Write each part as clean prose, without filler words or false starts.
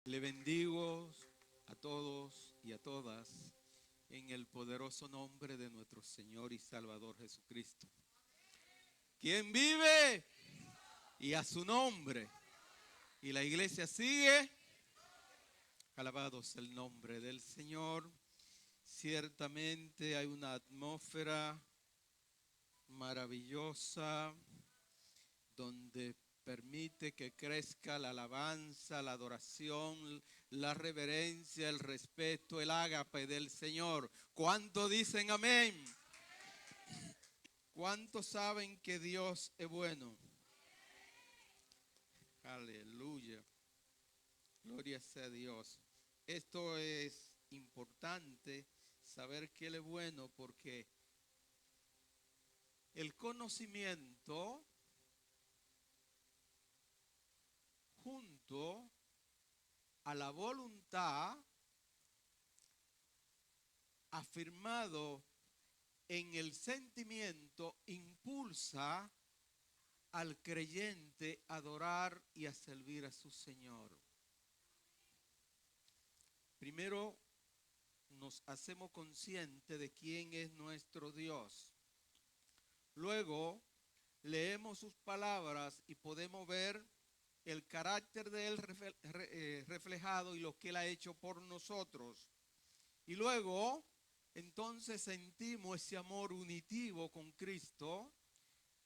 Le bendigo a todos y a todas en el poderoso nombre de nuestro Señor y Salvador Jesucristo. ¿Quién vive? Y a su nombre. Y la iglesia sigue. Alabado sea el nombre del Señor. Ciertamente hay una atmósfera maravillosa donde permite que crezca la alabanza, la adoración, la reverencia, el respeto, el ágape del Señor. ¿Cuántos dicen amén? ¿Cuántos saben que Dios es bueno? Aleluya. Gloria sea a Dios. Esto es importante, saber que Él es bueno, porque el conocimiento junto a la voluntad afirmado en el sentimiento impulsa al creyente a adorar y a servir a su Señor. Primero nos hacemos conscientes de quién es nuestro Dios. Luego leemos sus palabras y podemos ver el carácter de Él reflejado y lo que Él ha hecho por nosotros. Y luego, entonces sentimos ese amor unitivo con Cristo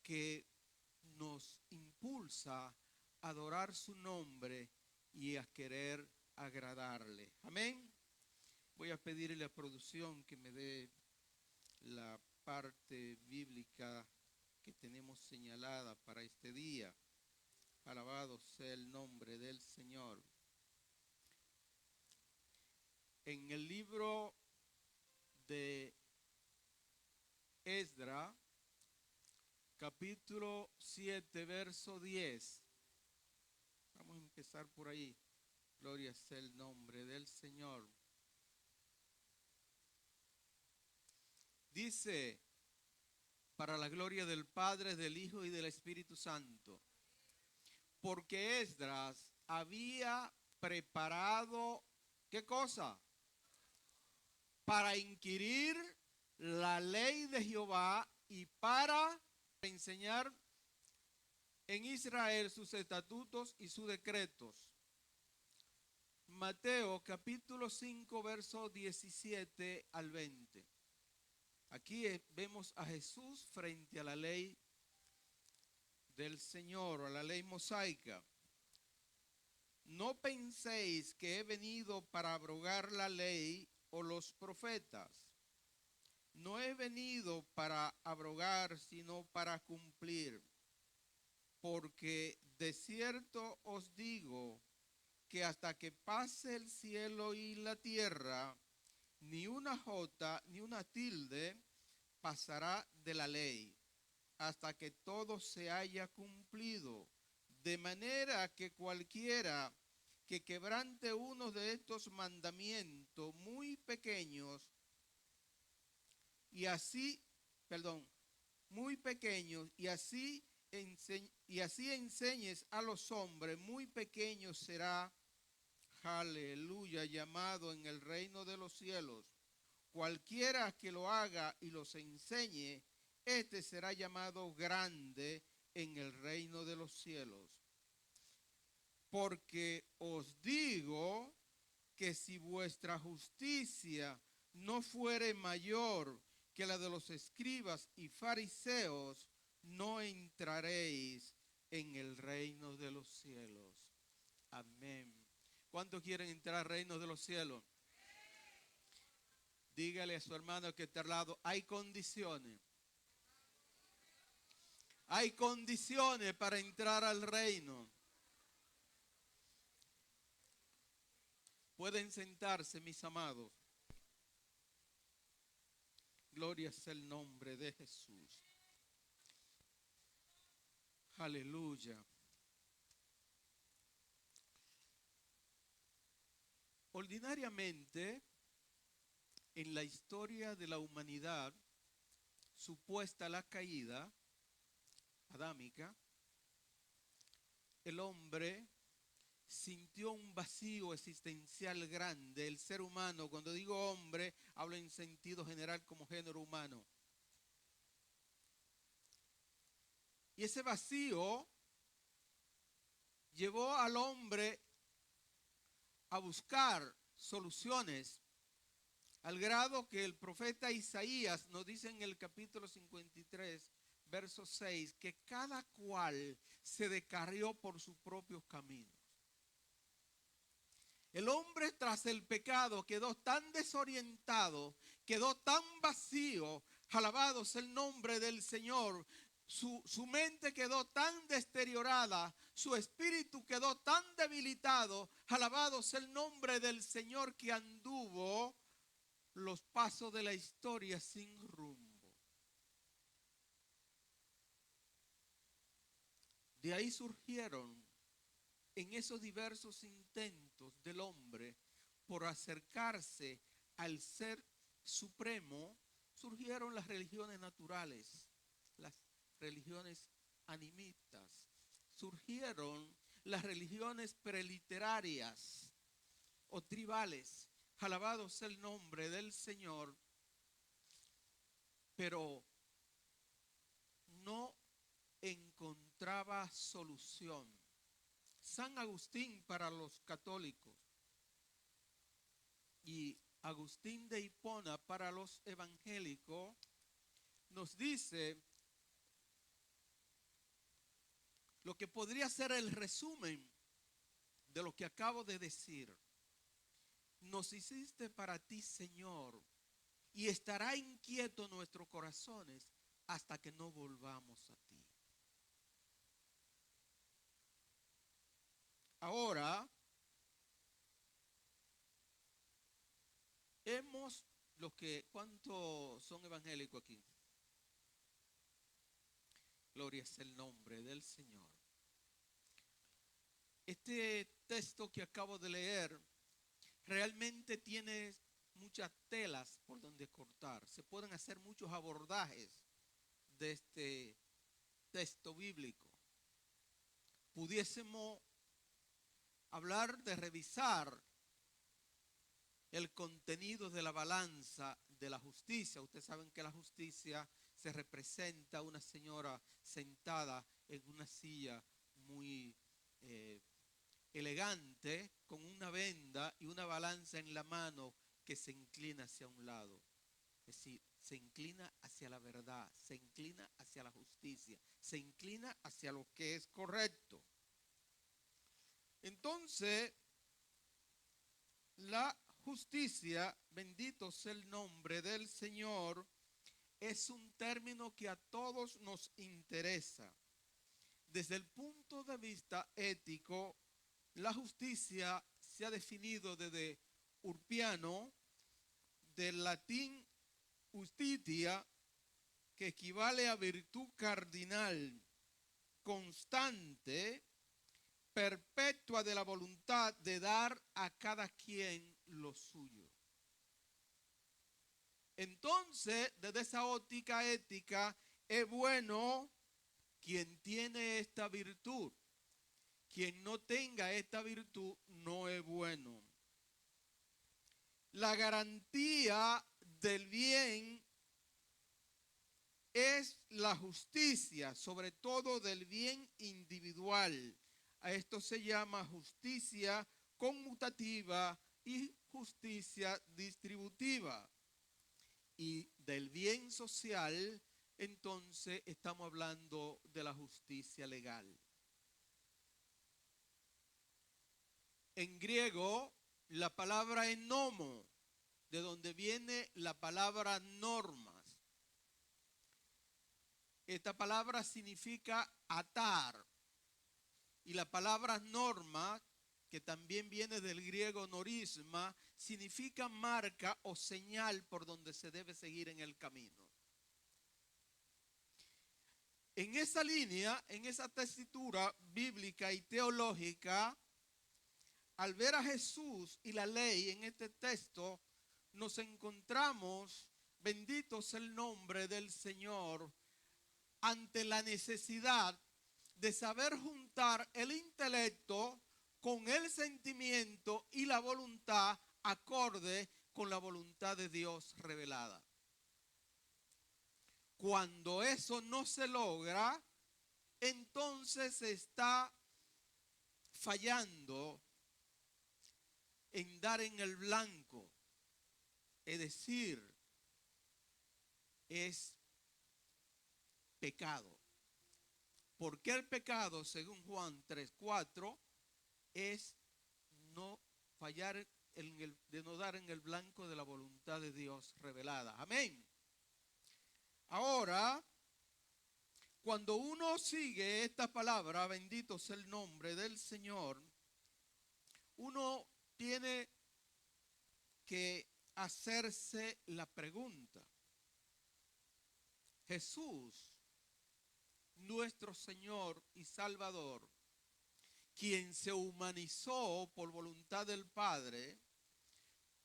que nos impulsa a adorar su nombre y a querer agradarle. Amén. Voy a pedirle a la producción que me dé la parte bíblica que tenemos señalada para este día. Alabado sea el nombre del Señor. En el libro de Esdras, capítulo 7, verso 10. Vamos a empezar por ahí. Gloria sea el nombre del Señor. Dice, para la gloria del Padre, del Hijo y del Espíritu Santo. Porque Esdras había preparado, ¿qué cosa? Para inquirir la ley de Jehová y para enseñar en Israel sus estatutos y sus decretos. Mateo capítulo 5, verso 17 al 20. Aquí vemos a Jesús frente a la ley del Señor, a la ley mosaica. No penséis que he venido para abrogar la ley o los profetas. No he venido para abrogar, sino para cumplir. Porque de cierto os digo que hasta que pase el cielo y la tierra, ni una jota ni una tilde pasará de la ley, hasta que todo se haya cumplido. De manera que cualquiera que quebrante uno de estos mandamientos muy pequeños, muy pequeños, y así enseñes a los hombres, muy pequeños será, aleluya, llamado en el reino de los cielos. Cualquiera que lo haga y los enseñe, este será llamado grande en el reino de los cielos. Porque os digo que si vuestra justicia no fuere mayor que la de los escribas y fariseos, no entraréis en el reino de los cielos. Amén. ¿Cuántos quieren entrar al reino de los cielos? Dígale a su hermano que está al lado, hay condiciones. Hay condiciones para entrar al reino. Pueden sentarse, mis amados. Gloria sea el nombre de Jesús. Aleluya. Ordinariamente, en la historia de la humanidad, supuesta la caída adámica, el hombre sintió un vacío existencial grande. El ser humano, cuando digo hombre, hablo en sentido general como género humano. Y ese vacío llevó al hombre a buscar soluciones, al grado que el profeta Isaías nos dice en el capítulo 53, verso 6, que cada cual se descarrió por sus propios caminos. El hombre tras el pecado quedó tan desorientado, quedó tan vacío, alabado sea el nombre del Señor. Su mente quedó tan deteriorada, su espíritu quedó tan debilitado, alabado sea el nombre del Señor, que anduvo los pasos de la historia sin rumbo. De ahí surgieron, en esos diversos intentos del hombre por acercarse al ser supremo, surgieron las religiones naturales, las religiones animistas, surgieron las religiones preliterarias o tribales. Alabado sea el nombre del Señor, pero no encontraba solución. San Agustín para los católicos y Agustín de Hipona para los evangélicos nos dice lo que podría ser el resumen de lo que acabo de decir. Nos hiciste para ti, Señor, y estará inquieto nuestros corazones hasta que no volvamos a ti. Ahora, ¿cuántos son evangélicos aquí? Gloria es el nombre del Señor. Este texto que acabo de leer realmente tiene muchas telas por donde cortar. Se pueden hacer muchos abordajes de este texto bíblico. Pudiésemos hablar de revisar el contenido de la balanza de la justicia. Ustedes saben que la justicia se representa a una señora sentada en una silla muy elegante, con una venda y una balanza en la mano que se inclina hacia un lado. Es decir, se inclina hacia la verdad, se inclina hacia la justicia, se inclina hacia lo que es correcto. Entonces, la justicia, bendito sea el nombre del Señor, es un término que a todos nos interesa. Desde el punto de vista ético, la justicia se ha definido desde Urpiano, del latín justitia, que equivale a virtud cardinal, constante, perpetua de la voluntad de dar a cada quien lo suyo. Entonces, desde esa óptica ética, es bueno quien tiene esta virtud. Quien no tenga esta virtud no es bueno. La garantía del bien es la justicia, sobre todo del bien individual. A esto se llama justicia conmutativa y justicia distributiva. Y del bien social, entonces estamos hablando de la justicia legal. En griego, la palabra es nomo, de donde viene la palabra normas. Esta palabra significa atar. Y la palabra norma, que también viene del griego norisma, significa marca o señal por donde se debe seguir en el camino. En esa línea, en esa tesitura bíblica y teológica, al ver a Jesús y la ley en este texto, nos encontramos, bendito sea el nombre del Señor, ante la necesidad de saber juntar el intelecto con el sentimiento y la voluntad acorde con la voluntad de Dios revelada. Cuando eso no se logra, entonces se está fallando en dar en el blanco. Es decir, es pecado. Porque el pecado, según Juan 3:4, es no fallar de no dar en el blanco de la voluntad de Dios revelada. Amén. Ahora, cuando uno sigue esta palabra, bendito sea el nombre del Señor, uno tiene que hacerse la pregunta: Jesús, nuestro Señor y Salvador, quien se humanizó por voluntad del Padre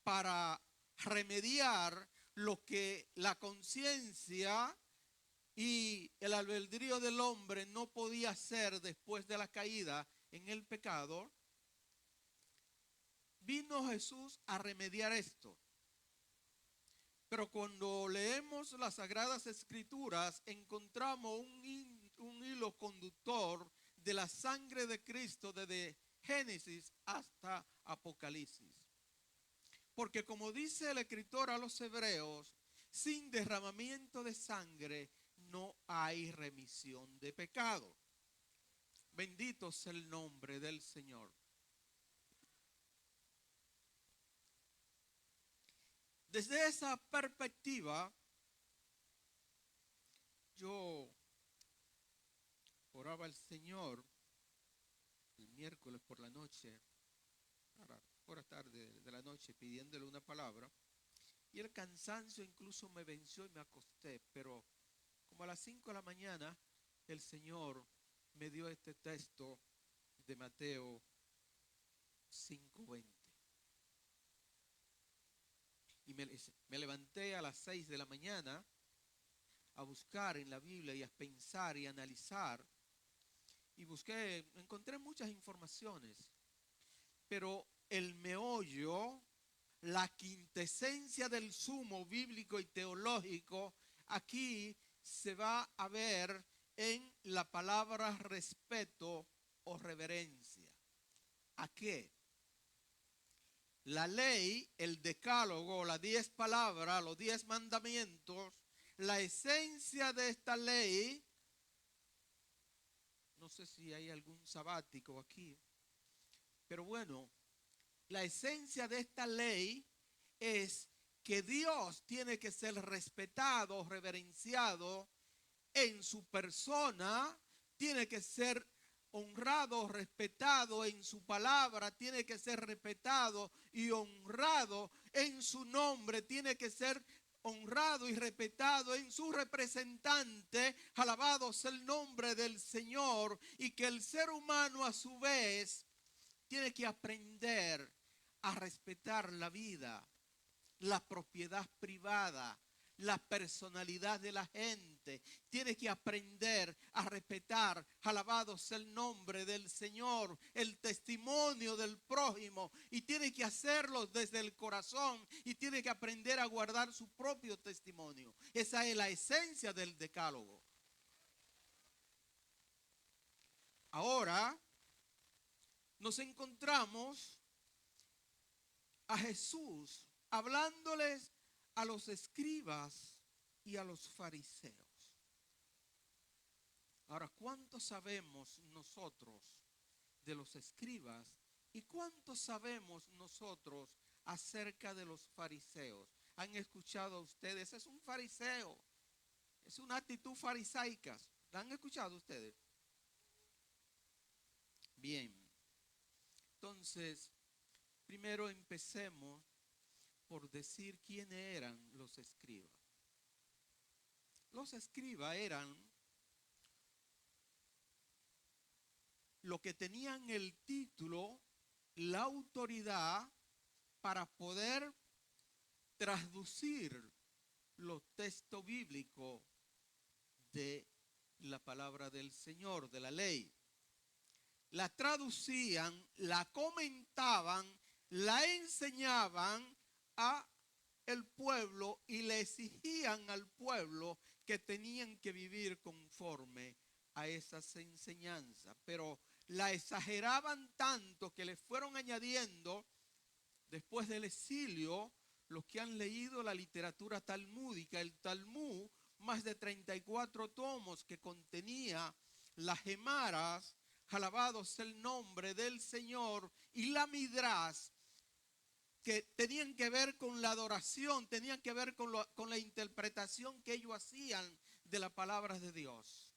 para remediar lo que la conciencia y el albedrío del hombre no podía hacer después de la caída en el pecado, vino Jesús a remediar esto. Pero cuando leemos las Sagradas Escrituras, encontramos un hilo conductor de la sangre de Cristo desde Génesis hasta Apocalipsis. Porque como dice el escritor a los Hebreos, sin derramamiento de sangre no hay remisión de pecado. Bendito sea el nombre del Señor. Desde esa perspectiva, yo oraba al Señor el miércoles por la noche, por la tarde de la noche, pidiéndole una palabra, y el cansancio incluso me venció y me acosté, pero como a las 5 de la mañana el Señor me dio este texto de Mateo 5:20. Y me levanté a las 6 de la mañana a buscar en la Biblia y a pensar y a analizar. Y encontré muchas informaciones. Pero el meollo, la quintesencia del sumo bíblico y teológico, aquí se va a ver en la palabra respeto o reverencia. ¿A qué? La ley, el decálogo, las 10 palabras, los 10 mandamientos, la esencia de esta ley, no sé si hay algún sabático aquí, pero bueno, la esencia de esta ley es que Dios tiene que ser respetado, reverenciado en su persona, tiene que ser honrado, respetado en su palabra, tiene que ser respetado y honrado en su nombre, tiene que ser honrado y respetado en su representante. Alabado sea el nombre del Señor. Y que el ser humano a su vez tiene que aprender a respetar la vida, la propiedad privada, la personalidad de la gente. Tiene que aprender a respetar, alabado sea el nombre del Señor, el testimonio del prójimo, y tiene que hacerlo desde el corazón, y tiene que aprender a guardar su propio testimonio. Esa es la esencia del decálogo. Ahora nos encontramos a Jesús hablándoles a los escribas y a los fariseos. Ahora, ¿cuánto sabemos nosotros de los escribas y cuánto sabemos nosotros acerca de los fariseos? ¿Han escuchado ustedes? Es un fariseo, es una actitud farisaica. ¿La han escuchado ustedes? Bien, entonces, primero empecemos por decir quiénes eran los escribas. Los escribas eran los que tenían el título, la autoridad para poder traducir los textos bíblicos de la palabra del Señor, de la ley. la traducían, la comentaban, la enseñaban a el pueblo y le exigían al pueblo que tenían que vivir conforme a esas enseñanzas, pero la exageraban tanto que le fueron añadiendo después del exilio. Los que han leído la literatura talmúdica, el Talmud, más de 34 tomos que contenía las Gemaras, alabado sea el nombre del Señor, y la Midrash, que tenían que ver con la adoración, tenían que ver con la interpretación que ellos hacían de las palabras de Dios.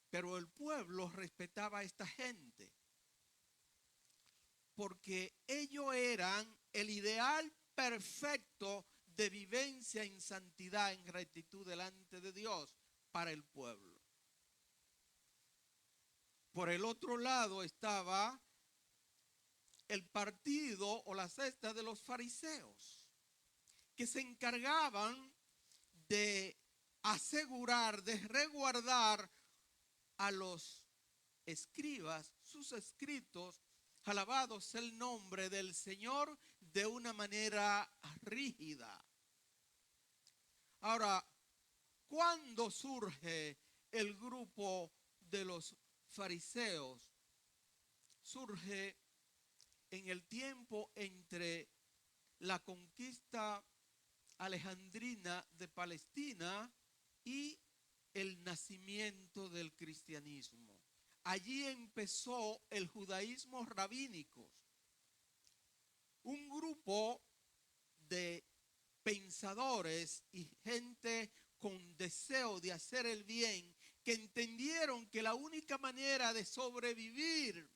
Pero el pueblo respetaba a esta gente, porque ellos eran el ideal perfecto de vivencia en santidad, en rectitud delante de Dios para el pueblo. Por el otro lado estaba el partido o la secta de los fariseos, que se encargaban de asegurar, de resguardar a los escribas sus escritos, alabados el nombre del Señor, de una manera rígida. Ahora, ¿cuándo surge el grupo de los fariseos? Surge en el tiempo entre la conquista alejandrina de Palestina y el nacimiento del cristianismo. Allí empezó el judaísmo rabínico, un grupo de pensadores y gente con deseo de hacer el bien, que entendieron que la única manera de sobrevivir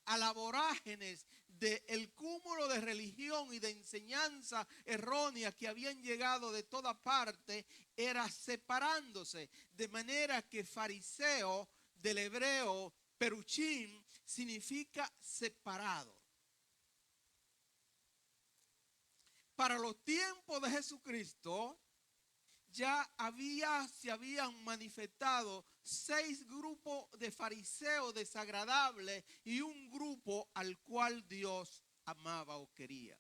a la vorágines del cúmulo de religión y de enseñanza errónea que habían llegado de toda parte era separándose, de manera que fariseo del hebreo peruchim significa separado. Para los tiempos de Jesucristo ya se habían manifestado 6 grupos de fariseos desagradables y un grupo al cual Dios amaba o quería.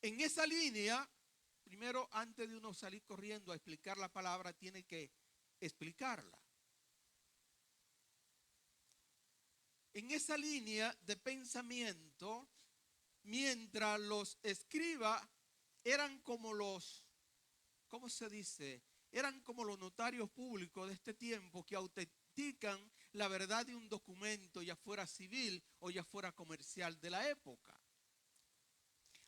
En esa línea, primero, antes de uno salir corriendo a explicar la palabra, tiene que explicarla. En esa línea de pensamiento, mientras los escribas eran como los, ¿cómo se dice? Eran como los notarios públicos de este tiempo que autentican la verdad de un documento, ya fuera civil o ya fuera comercial de la época.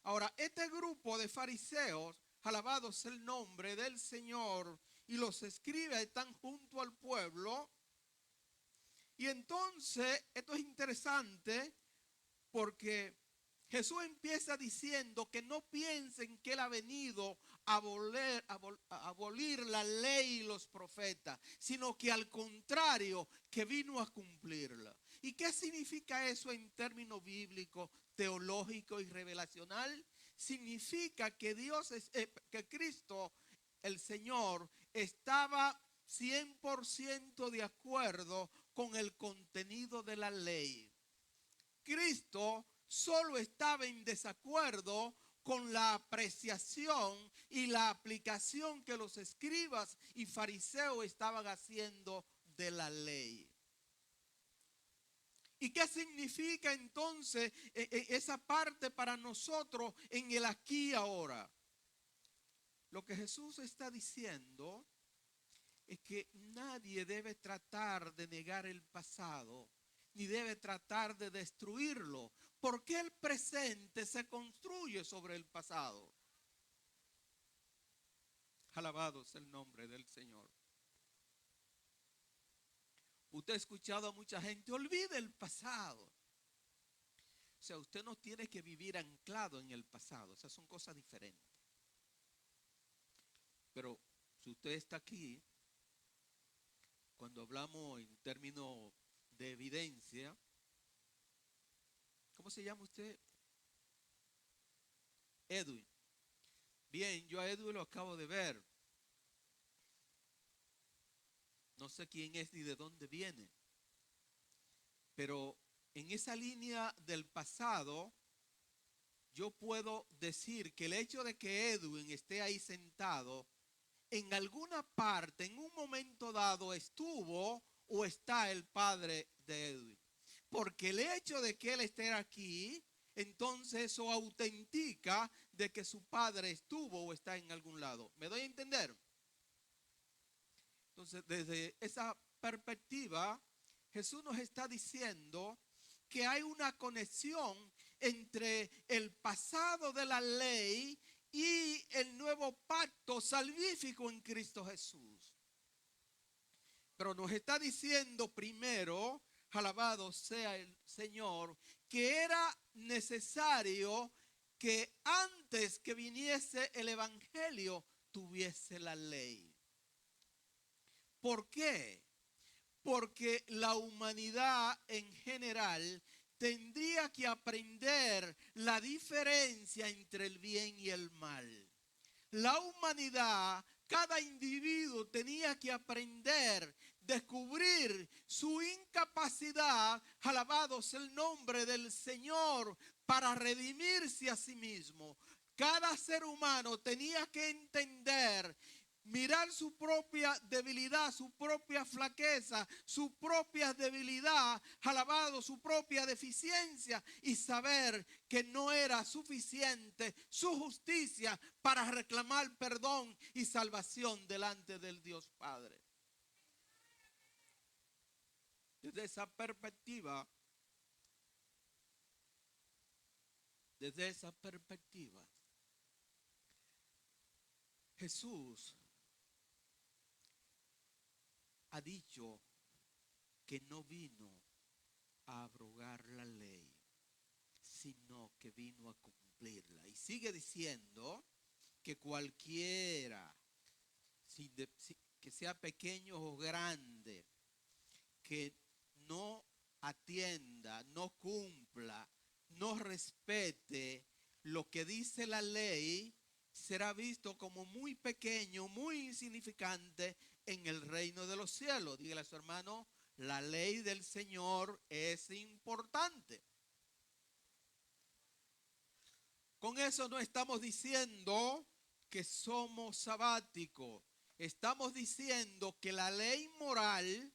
Ahora, este grupo de fariseos, alabados el nombre del Señor, y los escribas están junto al pueblo. Y entonces, esto es interesante porque Jesús empieza diciendo que no piensen que Él ha venido a abolir la ley y los profetas, sino que al contrario, que vino a cumplirla. ¿Y qué significa eso en términos bíblicos, teológicos y revelacional? Significa que que Cristo, el Señor, estaba 100% de acuerdo con el contenido de la ley. Cristo solo estaba en desacuerdo con la apreciación y la aplicación que los escribas y fariseos estaban haciendo de la ley. ¿Y qué significa entonces esa parte para nosotros en el aquí y ahora? Lo que Jesús está diciendo es que nadie debe tratar de negar el pasado, ni debe tratar de destruirlo, porque el presente se construye sobre el pasado. Alabado sea el nombre del Señor. Usted ha escuchado a mucha gente, olvide el pasado. O sea, usted no tiene que vivir anclado en el pasado, o sea, son cosas diferentes. Pero si usted está aquí, cuando hablamos en términos de evidencia, ¿cómo se llama usted? Edwin. Bien, yo a Edwin lo acabo de ver. No sé quién es ni de dónde viene, pero en esa línea del pasado, yo puedo decir que el hecho de que Edwin esté ahí sentado, en alguna parte, en un momento dado, estuvo o está el padre de Edwin. Porque el hecho de que él esté aquí, entonces eso autentica de que su padre estuvo o está en algún lado. ¿Me doy a entender? Entonces, desde esa perspectiva, Jesús nos está diciendo que hay una conexión entre el pasado de la ley y el nuevo pacto salvífico en Cristo Jesús. Pero nos está diciendo primero, alabado sea el Señor, que era necesario que antes que viniese el evangelio tuviese la ley. ¿Por qué? Porque la humanidad en general tendría que aprender la diferencia entre el bien y el mal. La humanidad, cada individuo tenía que aprender, descubrir su incapacidad, alabado sea el nombre del Señor, para redimirse a sí mismo. Cada ser humano tenía que entender, mirar su propia debilidad, su propia flaqueza, su propia debilidad, alabado, su propia deficiencia, y saber que no era suficiente su justicia para reclamar perdón y salvación delante del Dios Padre. Desde esa perspectiva, Jesús ha dicho que no vino a abrogar la ley, sino que vino a cumplirla. Y sigue diciendo que cualquiera, que sea pequeño o grande, que no atienda, no cumpla, no respete lo que dice la ley, será visto como muy pequeño, muy insignificante en el reino de los cielos. Dígale a su hermano, la ley del Señor es importante. Con eso no estamos diciendo que somos sabáticos. Estamos diciendo que la ley moral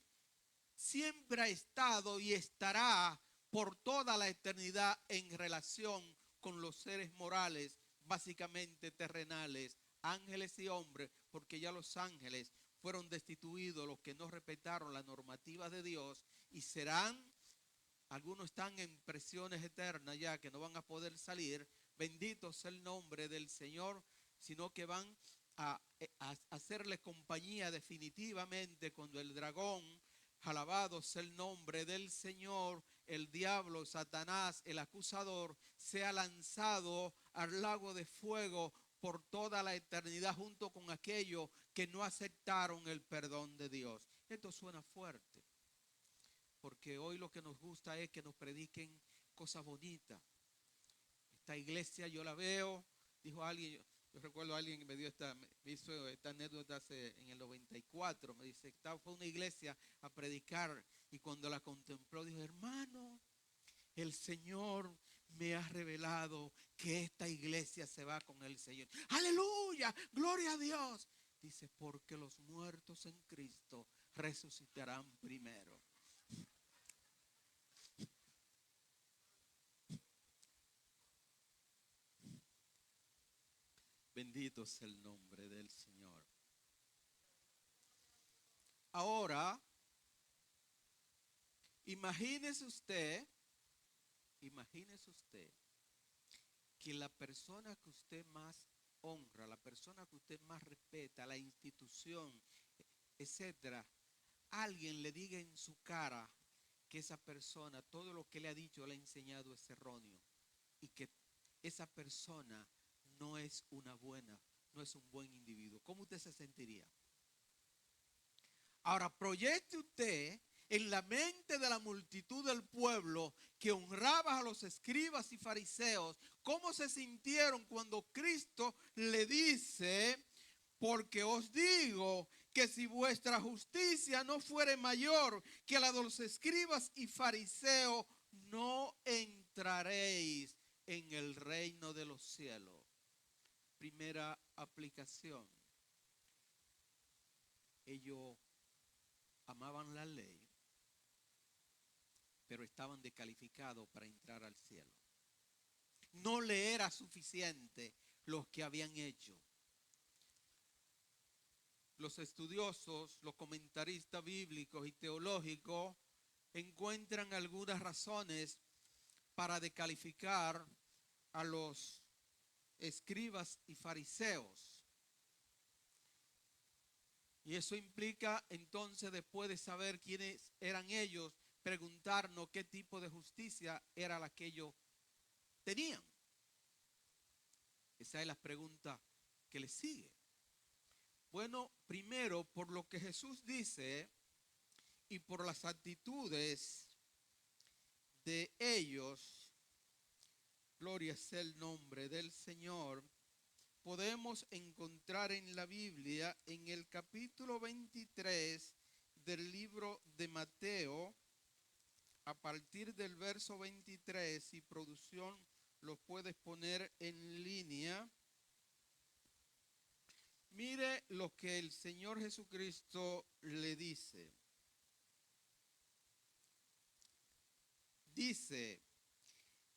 siempre ha estado y estará por toda la eternidad en relación con los seres morales, básicamente terrenales, ángeles y hombres, porque ya los ángeles fueron destituidos, los que no respetaron la normativa de Dios, y serán, algunos están en prisiones eternas ya, que no van a poder salir. Bendito sea el nombre del Señor, sino que van a hacerle compañía definitivamente cuando el dragón, alabado sea el nombre del Señor, el diablo, Satanás, el acusador, sea lanzado al lago de fuego por toda la eternidad junto con aquellos que no aceptaron el perdón de Dios. Esto suena fuerte, porque hoy lo que nos gusta es que nos prediquen cosas bonitas. Esta iglesia yo la veo, dijo alguien, yo recuerdo a alguien que me hizo esta anécdota en el 94, me dice, fue una iglesia a predicar y cuando la contempló dijo, hermano, el Señor me ha revelado que esta iglesia se va con el Señor. Aleluya, gloria a Dios. Dice, porque los muertos en Cristo resucitarán primero. Bendito sea el nombre del Señor. Ahora, imagínese usted que la persona que usted más honra, la persona que usted más respeta, la institución, etcétera, alguien le diga en su cara que esa persona, todo lo que le ha dicho, le ha enseñado es erróneo y que esa persona no es un buen individuo. ¿Cómo usted se sentiría? Ahora, proyecte usted en la mente de la multitud del pueblo que honraba a los escribas y fariseos, cómo se sintieron cuando Cristo le dice, porque os digo que si vuestra justicia no fuere mayor que la de los escribas y fariseos, no entraréis en el reino de los cielos. Primera aplicación. Ellos amaban la ley, pero estaban descalificados para entrar al cielo. No le era suficiente lo que habían hecho. Los estudiosos, los comentaristas bíblicos y teológicos encuentran algunas razones para descalificar a los escribas y fariseos. Y eso implica entonces, después de saber quiénes eran ellos, preguntarnos qué tipo de justicia era la que ellos tenían. Esa es la pregunta que le sigue. Bueno, primero, por lo que Jesús dice y por las actitudes de ellos, gloria sea el nombre del Señor, podemos encontrar en la Biblia, en el capítulo 23 del libro de Mateo, a partir del verso 23, si producción lo puedes poner en línea. Mire lo que el Señor Jesucristo le dice. Dice,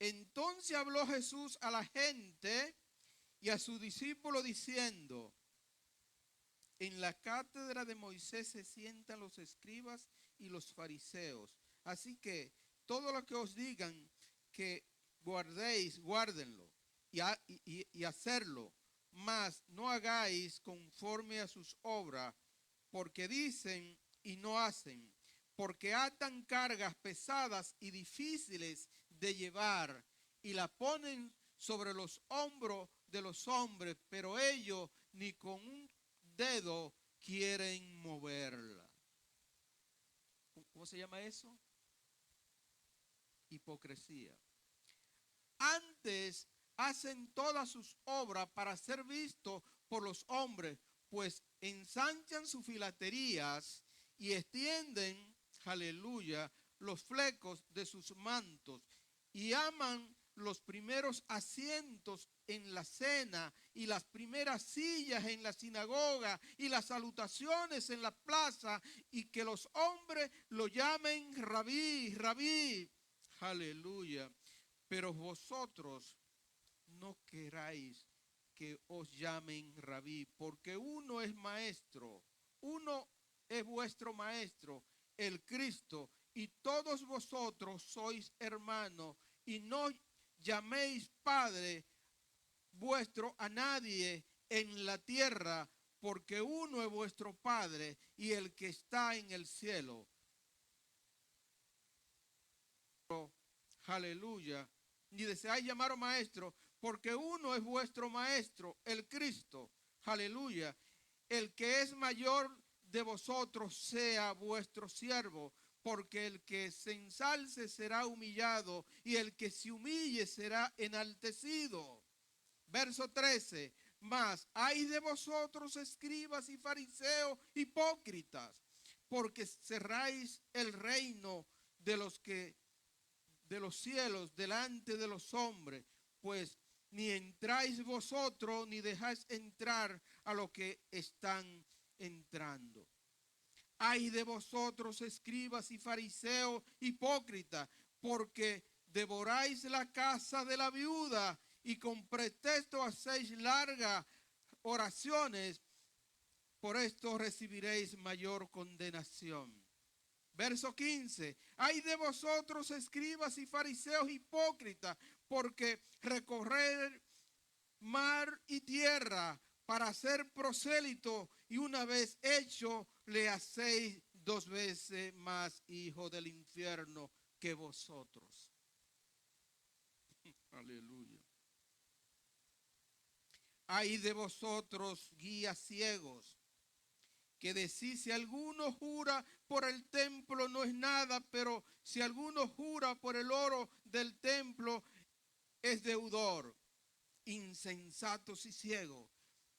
entonces habló Jesús a la gente y a sus discípulos diciendo, en la cátedra de Moisés se sientan los escribas y los fariseos. Así que todo lo que os digan que guardéis, guárdenlo y hacerlo. Mas no hagáis conforme a sus obras, porque dicen y no hacen, porque atan cargas pesadas y difíciles de llevar y la ponen sobre los hombros de los hombres, pero ellos ni con un dedo quieren moverla. ¿Cómo se llama eso? Hipocresía. Antes hacen todas sus obras para ser vistos por los hombres, pues ensanchan sus filaterías y extienden, aleluya, los flecos de sus mantos y aman los primeros asientos en la cena y las primeras sillas en la sinagoga y las salutaciones en la plaza y que los hombres lo llamen rabí, rabí, aleluya. Pero vosotros no queráis que os llamen rabí, porque uno es maestro, uno es vuestro maestro, el Cristo, y todos vosotros sois hermanos, y no llaméis Padre vuestro a nadie en la tierra, porque uno es vuestro Padre y el que está en el cielo. Aleluya. Ni deseáis llamaros maestro, porque uno es vuestro maestro, el Cristo. Aleluya. El que es mayor de vosotros sea vuestro siervo, porque el que se ensalce será humillado y el que se humille será enaltecido. Verso 13. Mas hay de vosotros, escribas y fariseos hipócritas, porque cerráis el reino de los cielos delante de los hombres, pues ni entráis vosotros ni dejáis entrar a los que están entrando. Ay de vosotros, escribas y fariseos hipócritas, porque devoráis la casa de la viuda y con pretexto hacéis largas oraciones, por esto recibiréis mayor condenación. Verso 15, ay de vosotros, escribas y fariseos hipócritas, porque recorrer mar y tierra para ser prosélito, y una vez hecho le hacéis 2 veces más hijo del infierno que vosotros. Aleluya. Ay de vosotros, guías ciegos, que decís, si alguno jura por el templo no es nada, pero si alguno jura por el oro del templo es deudor. Insensatos y ciegos,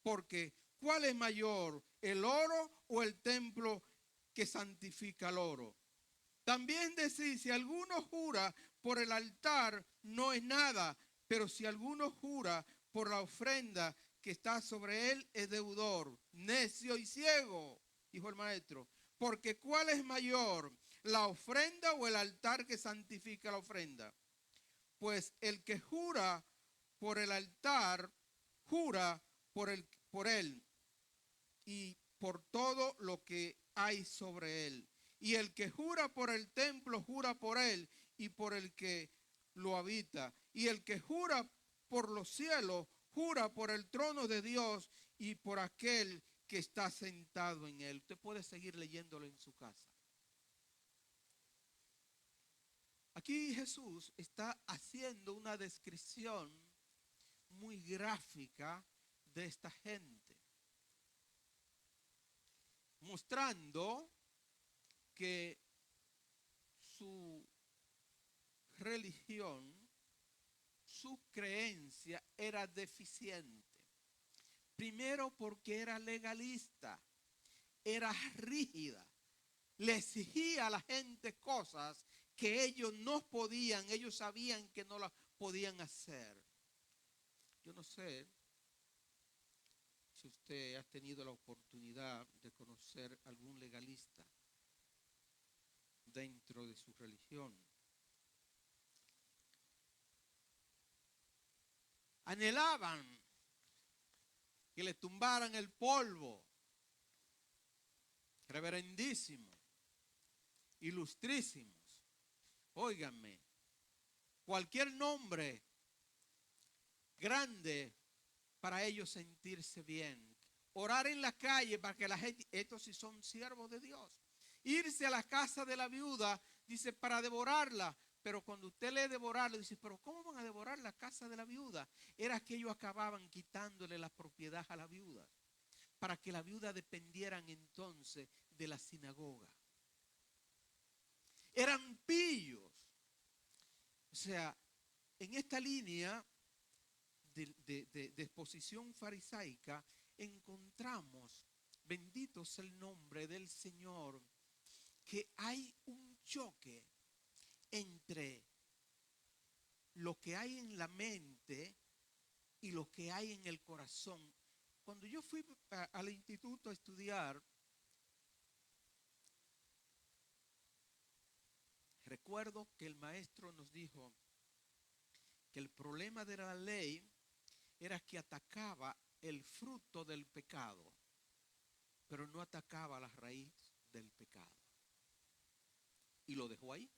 porque ¿cuál es mayor, el oro o el templo que santifica el oro? También decís, si alguno jura por el altar, no es nada, pero si alguno jura por la ofrenda que está sobre él, es deudor. Necio y ciego, dijo el maestro, porque ¿cuál es mayor, la ofrenda o el altar que santifica la ofrenda? Pues el que jura por el altar, jura por él y por todo lo que hay sobre él. Y el que jura por el templo, jura por él y por el que lo habita. Y el que jura por los cielos, jura por el trono de Dios y por aquel que está sentado en él. Usted puede seguir leyéndolo en su casa. Aquí Jesús está haciendo una descripción muy gráfica de esta gente, mostrando que su religión, su creencia era deficiente. Primero porque era legalista, era rígida, le exigía a la gente cosas que ellos no podían, ellos sabían que no las podían hacer. Yo no sé si usted ha tenido la oportunidad de conocer algún legalista dentro de su religión. Anhelaban que le tumbaran el polvo, reverendísimos, ilustrísimos. Óiganme, cualquier nombre grande para ellos sentirse bien. Orar en la calle para que la gente, estos sí son siervos de Dios. Irse a la casa de la viuda, dice, para devorarla. Pero cuando usted lee devorarla, dice, pero ¿cómo van a devorar la casa de la viuda? Era que ellos acababan quitándole la propiedad a la viuda, para que la viuda dependieran entonces de la sinagoga. Eran pillos. O sea, en esta línea de exposición farisaica encontramos, bendito sea el nombre del Señor, que hay un choque entre lo que hay en la mente y lo que hay en el corazón. Cuando yo fui al instituto a estudiar, recuerdo que el maestro nos dijo que el problema de la ley era que atacaba el fruto del pecado, pero no atacaba la raíz del pecado. Y lo dejó ahí.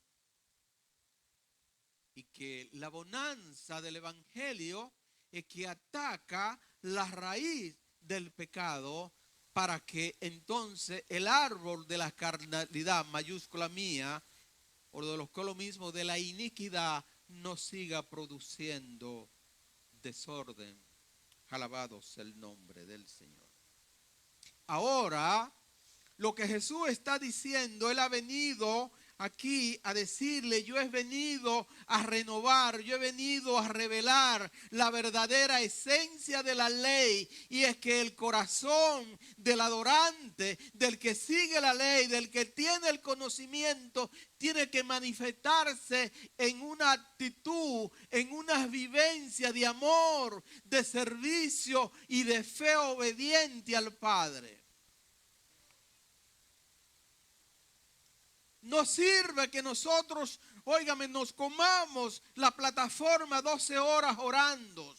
Y que la bonanza del evangelio es que ataca la raíz del pecado para que entonces el árbol de la carnalidad, mayúscula mía, o de los que lo mismo, de la iniquidad, no siga produciendo desorden. Alabado sea el nombre del Señor. Ahora, lo que Jesús está diciendo, Él ha venido aquí a decirle, yo he venido a renovar, yo he venido a revelar la verdadera esencia de la ley, y es que el corazón del adorante, del que sigue la ley, del que tiene el conocimiento, tiene que manifestarse en una actitud, en una vivencia de amor, de servicio y de fe obediente al Padre. No sirve que nosotros, óigame, nos comamos la plataforma 12 horas orando.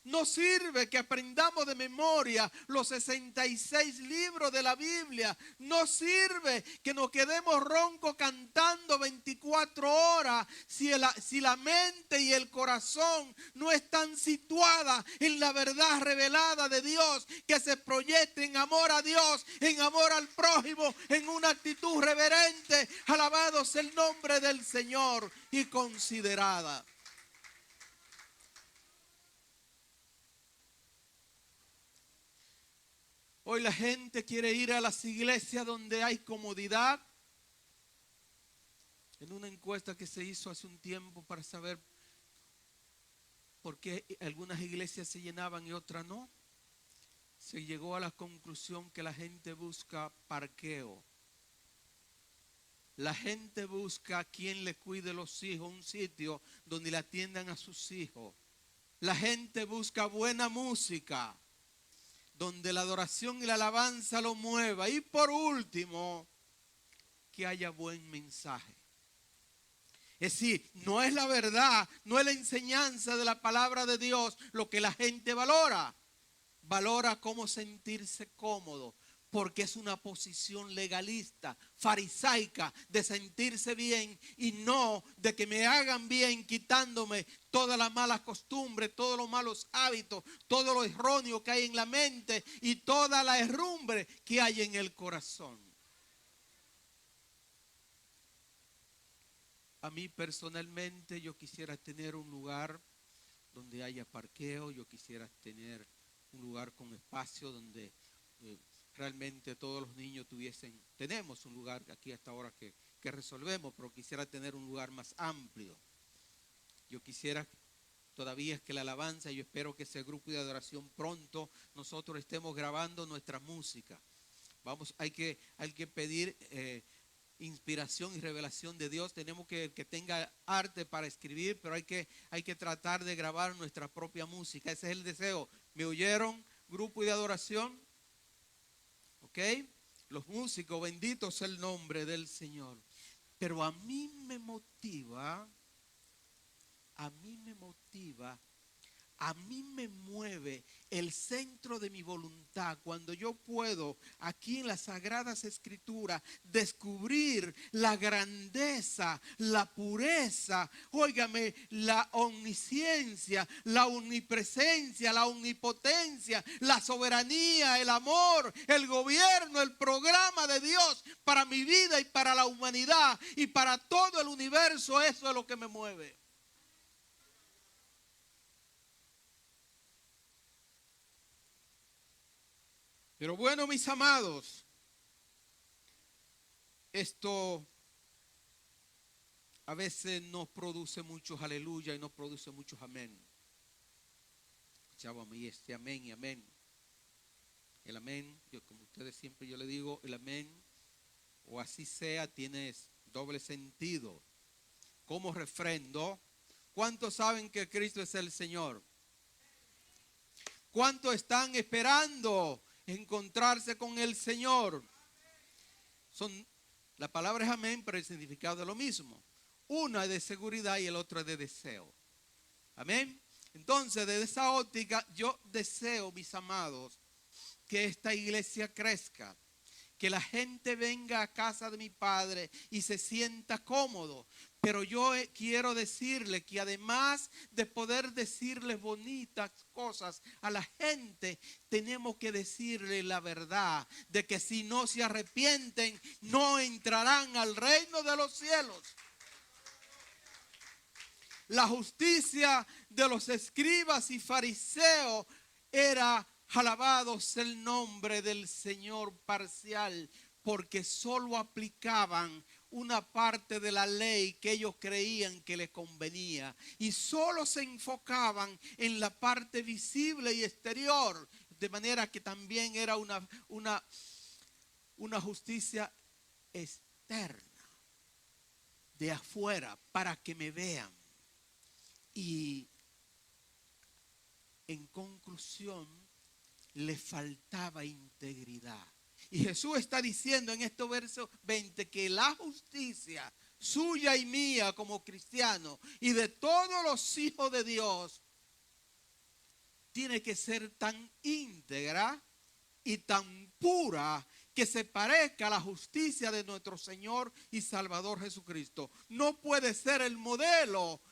No sirve que aprendamos de memoria los 66 libros de la Biblia. No sirve que nos quedemos roncos cantando 24 horas si la mente y el corazón no están situadas en la verdad revelada de Dios, que se proyecte en amor a Dios, en amor al prójimo, en una actitud reverente. Alabado sea el nombre del Señor, y considerada. Hoy la gente quiere ir a las iglesias donde hay comodidad. En una encuesta que se hizo hace un tiempo para saber por qué algunas iglesias se llenaban y otras no, se llegó a la conclusión que la gente busca parqueo. La gente busca quien le cuide los hijos, un sitio donde le atiendan a sus hijos. La gente busca buena música, donde la adoración y la alabanza lo mueva. Y por último, que haya buen mensaje. Es decir, no es la verdad, no es la enseñanza de la palabra de Dios lo que la gente valora. Valora cómo sentirse cómodo, porque es una posición legalista, farisaica, de sentirse bien y no de que me hagan bien quitándome todas las malas costumbres, todos los malos hábitos, todo lo erróneo que hay en la mente y toda la herrumbre que hay en el corazón. A mí personalmente yo quisiera tener un lugar donde haya parqueo, yo quisiera tener un lugar con espacio donde realmente todos los niños tenemos un lugar aquí hasta ahora que resolvemos, pero quisiera tener un lugar más amplio. Yo quisiera todavía es que la alabanza, yo espero que ese grupo de adoración pronto nosotros estemos grabando nuestra música. Hay que pedir inspiración y revelación de Dios. Tenemos que tenga arte para escribir, pero hay que tratar de grabar nuestra propia música. Ese es el deseo. ¿Me oyeron? Grupo de adoración. ¿Ok? Los músicos, bendito sea el nombre del Señor. Pero a mí me motiva, a mí me mueve el centro de mi voluntad cuando yo puedo aquí en las Sagradas Escrituras descubrir la grandeza, la pureza, óigame, la omnisciencia, la omnipresencia, la omnipotencia, la soberanía, el amor, el gobierno, el programa de Dios para mi vida y para la humanidad y para todo el universo. Eso es lo que me mueve. Pero bueno, mis amados, esto a veces nos produce muchos aleluya y nos produce muchos amén. Escuchábamos ahí este amén y amén. El amén, como ustedes siempre yo le digo, el amén, o así sea, tiene doble sentido. Como refrendo, ¿cuántos saben que Cristo es el Señor? ¿Cuántos están esperando encontrarse con el Señor? La palabra es amén, pero el significado es lo mismo. Uno es de seguridad y el otro es de deseo. Amén. Entonces, desde esa óptica, yo deseo, mis amados, que esta iglesia crezca. Que la gente venga a casa de mi Padre y se sienta cómodo. Pero yo quiero decirle que además de poder decirles bonitas cosas a la gente, tenemos que decirle la verdad de que si no se arrepienten, no entrarán al reino de los cielos. La justicia de los escribas y fariseos era alabado sea el nombre del Señor parcial, porque solo aplicaban una parte de la ley que ellos creían que les convenía y solo se enfocaban en la parte visible y exterior, de manera que también era una justicia externa, de afuera, para que me vean. Y en conclusión, le faltaba integridad. Y Jesús está diciendo en este verso 20 que la justicia suya y mía como cristianos y de todos los hijos de Dios tiene que ser tan íntegra y tan pura que se parezca a la justicia de nuestro Señor y Salvador Jesucristo. No puede ser el modelo,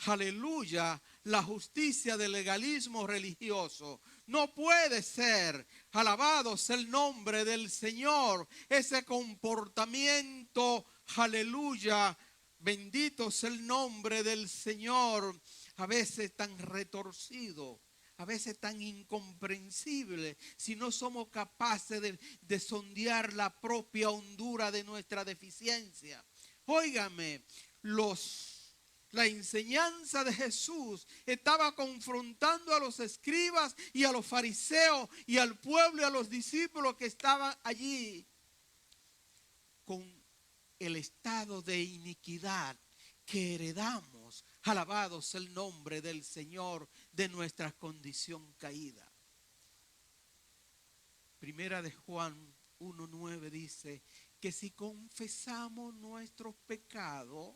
aleluya, la justicia del legalismo religioso. No puede ser, alabado sea el nombre del Señor, ese comportamiento, aleluya, bendito sea el nombre del Señor, a veces tan retorcido, a veces tan incomprensible, si no somos capaces de sondear la propia hondura de nuestra deficiencia. Óigame, los La enseñanza de Jesús estaba confrontando a los escribas y a los fariseos y al pueblo y a los discípulos que estaban allí con el estado de iniquidad que heredamos. Alabado sea el nombre del Señor, de nuestra condición caída. Primera de Juan 1:9 dice que si confesamos nuestros pecados,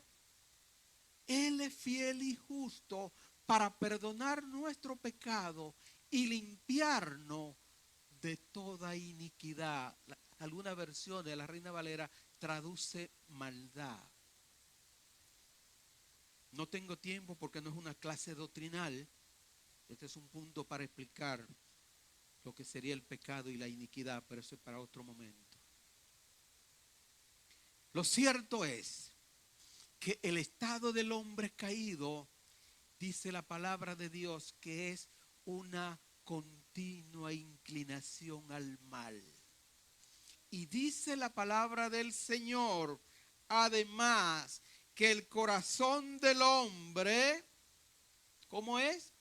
Él es fiel y justo para perdonar nuestro pecado y limpiarnos de toda iniquidad. Alguna versión de la Reina Valera traduce maldad. No tengo tiempo porque no es una clase doctrinal. Este es un punto para explicar lo que sería el pecado y la iniquidad, pero eso es para otro momento. Lo cierto es que el estado del hombre caído, dice la palabra de Dios, que es una continua inclinación al mal. Y dice la palabra del Señor, además, que el corazón del hombre, ¿cómo es?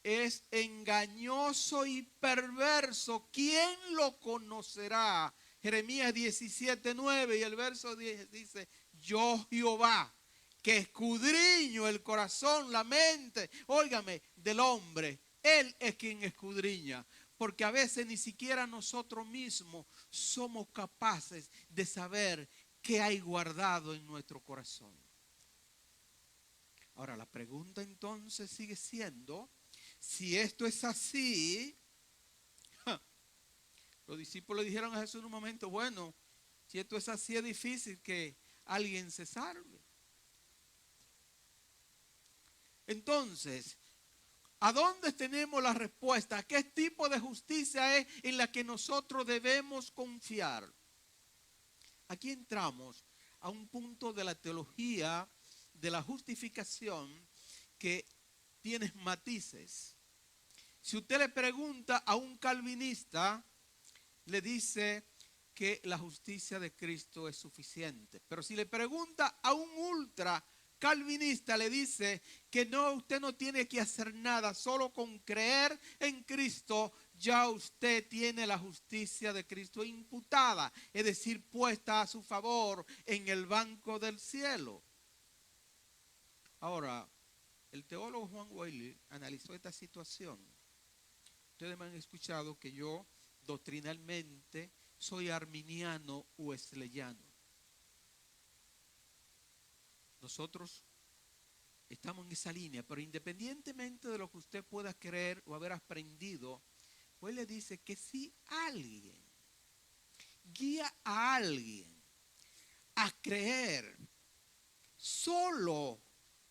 Es engañoso y perverso. ¿Quién lo conocerá? Jeremías 17:9 y el verso 10 dice, yo Jehová, que escudriño el corazón, la mente, óigame, del hombre. Él es quien escudriña, porque a veces ni siquiera nosotros mismos somos capaces de saber qué hay guardado en nuestro corazón. Ahora, la pregunta entonces sigue siendo, si esto es así, los discípulos dijeron a Jesús en un momento, bueno, si esto es así es difícil que alguien se salve. Entonces, ¿a dónde tenemos la respuesta? ¿Qué tipo de justicia es en la que nosotros debemos confiar? Aquí entramos a un punto de la teología de la justificación que tiene matices. Si usted le pregunta a un calvinista, le dice que la justicia de Cristo es suficiente. Pero si le pregunta a un ultra calvinista, le dice que no, usted no tiene que hacer nada, solo con creer en Cristo ya usted tiene la justicia de Cristo imputada, es decir, puesta a su favor en el banco del cielo. Ahora, el teólogo Juan Wesley analizó esta situación. Ustedes me han escuchado que yo doctrinalmente soy arminiano wesleyano. Nosotros estamos en esa línea, pero independientemente de lo que usted pueda creer o haber aprendido, pues le dice que si alguien guía a alguien a creer solo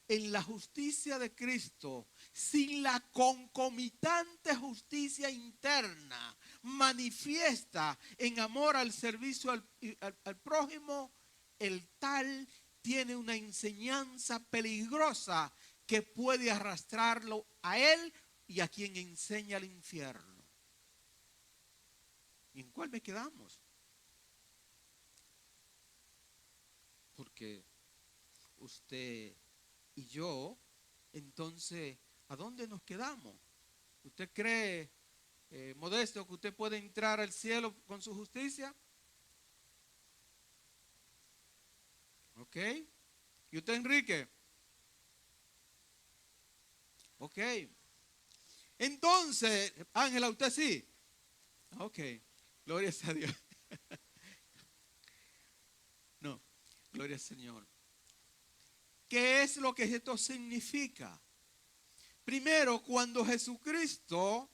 en la justicia de Cristo, sin la concomitante justicia interna manifiesta en amor al servicio al prójimo, el tal tiene una enseñanza peligrosa que puede arrastrarlo a él y a quien enseña al infierno. ¿Y en cuál me quedamos? Porque usted y yo, entonces, ¿a dónde nos quedamos? ¿Usted cree, Modesto, que usted puede entrar al cielo con su justicia? ¿Ok? ¿Y usted, Enrique? ¿Ok? Entonces, Ángela, ¿usted sí? Ok, gloria a Dios. No, gloria al Señor. ¿Qué es lo que esto significa? Primero, cuando Jesucristo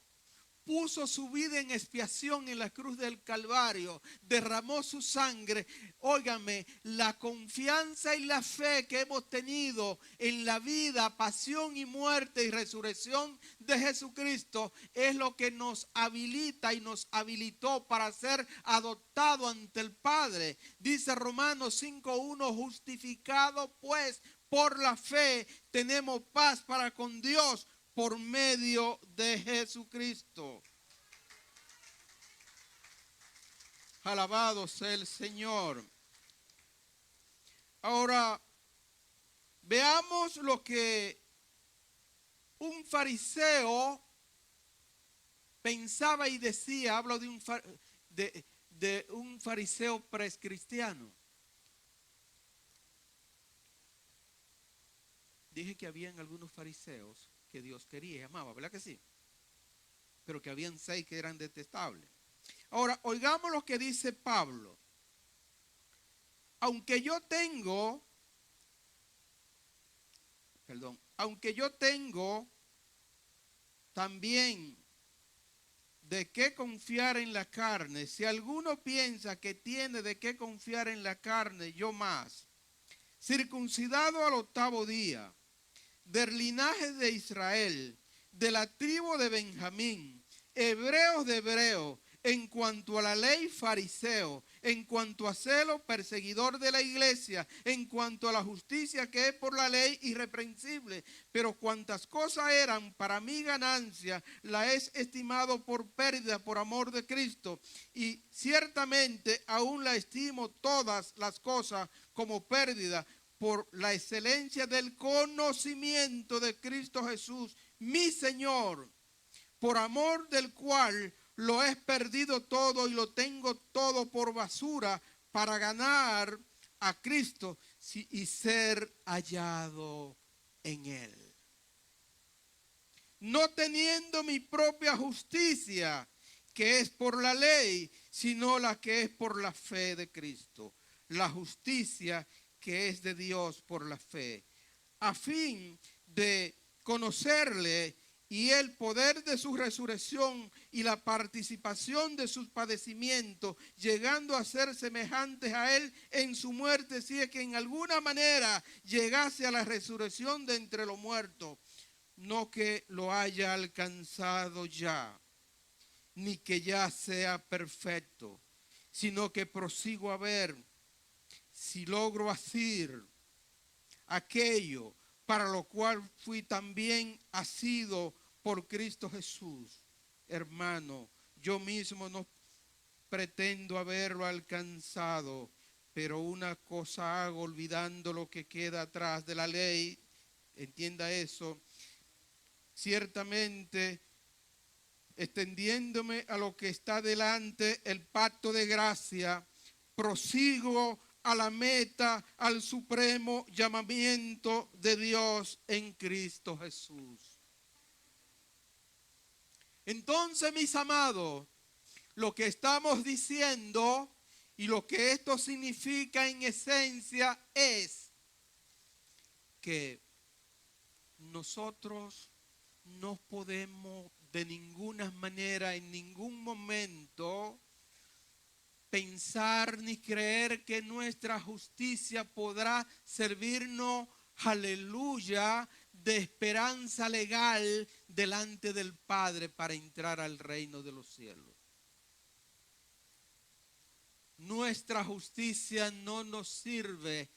puso su vida en expiación en la cruz del Calvario, derramó su sangre, óigame, la confianza y la fe que hemos tenido en la vida, pasión y muerte y resurrección de Jesucristo es lo que nos habilita y nos habilitó para ser adoptado ante el Padre. Dice Romanos 5:1, justificado pues por la fe tenemos paz para con Dios por medio de Jesucristo. Alabado sea el Señor. Ahora, veamos lo que un fariseo pensaba y decía. Hablo de un fariseo prescristiano. Dije que habían algunos fariseos que Dios quería y amaba, ¿verdad que sí? Pero que habían 6 que eran detestables. Ahora, oigamos lo que dice Pablo. Aunque yo tengo también de qué confiar en la carne, si alguno piensa que tiene de qué confiar en la carne, yo más, circuncidado al 8º día, del linaje de Israel, de la tribu de Benjamín, hebreos de hebreos, en cuanto a la ley fariseo, en cuanto a celo perseguidor de la iglesia, en cuanto a la justicia que es por la ley irreprensible, pero cuantas cosas eran para mi ganancia, la he estimado por pérdida por amor de Cristo, y ciertamente aún la estimo todas las cosas como pérdida por la excelencia del conocimiento de Cristo Jesús, mi Señor, por amor del cual lo he perdido todo y lo tengo todo por basura para ganar a Cristo y ser hallado en Él. No teniendo mi propia justicia, que es por la ley, sino la que es por la fe de Cristo. La justicia que es de Dios por la fe, a fin de conocerle y el poder de su resurrección y la participación de sus padecimientos, llegando a ser semejantes a él en su muerte, si es que en alguna manera llegase a la resurrección de entre los muertos. No que lo haya alcanzado ya, ni que ya sea perfecto, sino que prosigo a ver si logro hacer aquello para lo cual fui también asido por Cristo Jesús. Hermano, yo mismo no pretendo haberlo alcanzado, pero una cosa hago, olvidando lo que queda atrás de la ley, entienda eso, ciertamente extendiéndome a lo que está delante, el pacto de gracia, prosigo a la meta, al supremo llamamiento de Dios en Cristo Jesús. Entonces, mis amados, lo que estamos diciendo y lo que esto significa en esencia es que nosotros no podemos de ninguna manera, en ningún momento, pensar ni creer que nuestra justicia podrá servirnos, aleluya, de esperanza legal delante del Padre para entrar al reino de los cielos. Nuestra justicia no nos sirve,